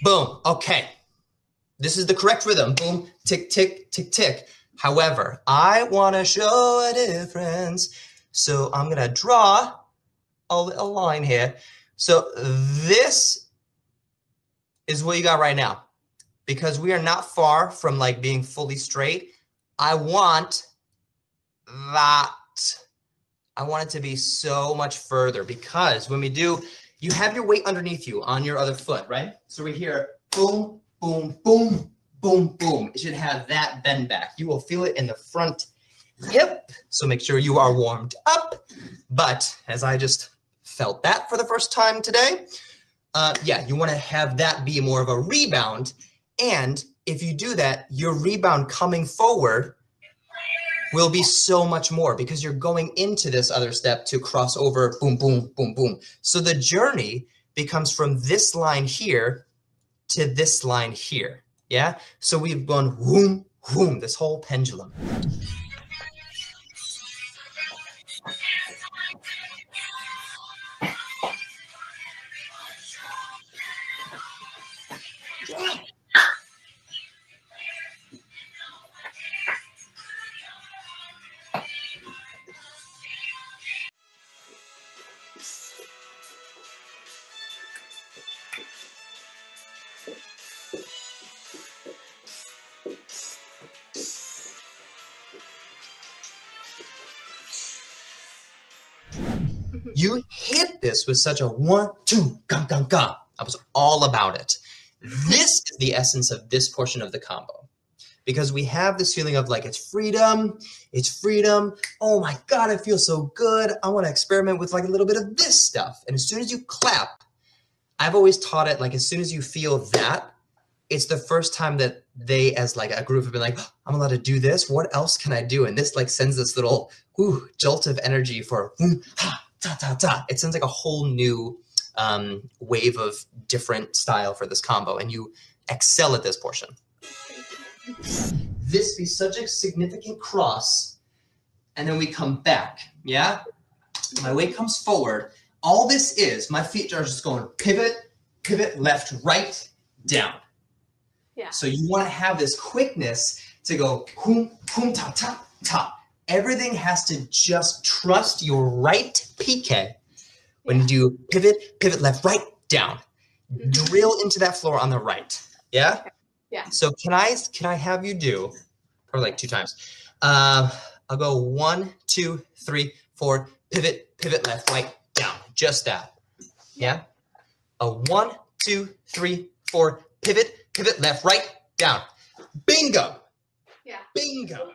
Boom. Okay. This is the correct rhythm. Boom, tick, tick, tick, tick. However, I want to show a difference. So I'm going to draw a little line here. So this is what you got right now. Because we are not far from like being fully straight, I want that. I want it to be so much further, because when we do, you have your weight underneath you on your other foot, right? So we hear boom, boom, boom, boom, boom. It should have that bend back. You will feel it in the front hip. So make sure you are warmed up. But as I just felt that for the first time today, yeah, you want to have that be more of a rebound. And if you do that, your rebound coming forward will be so much more, because you're going into this other step to cross over, boom, boom, boom, boom. So the journey becomes from this line here to this line here, yeah? So we've gone whoom, whoom, this whole pendulum. You hit this with such a 1, 2, gum, gum, gum. I was all about it. This is the essence of this portion of the combo, because we have this feeling of like, it's freedom. Oh my God, I feel so good. I want to experiment with like a little bit of this stuff. And as soon as you clap, I've always taught it, like as soon as you feel that, it's the first time that they as like a group have been like, oh, I'm allowed to do this. What else can I do? And this like sends this little jolt of energy for ha, ta, ta, ta. It sends like a whole new wave of different style for this combo, and you excel at this portion. This be such a significant cross, and then we come back, yeah? My weight comes forward. All this is, my feet are just going pivot, pivot, left, right, down. Yeah. So you want to have this quickness to go boom, boom, ta, ta, ta. Everything has to just trust your right PK when you do pivot, pivot, left, right, down. Drill into that floor on the right. Yeah? Yeah. So can I have you do, probably like 2 times. I'll go 1, 2, 3, 4, pivot, pivot, left, right, down. Just that. Yeah? A 1, 2, 3, 4, pivot, pivot, left, right, down. Bingo. Yeah. Bingo.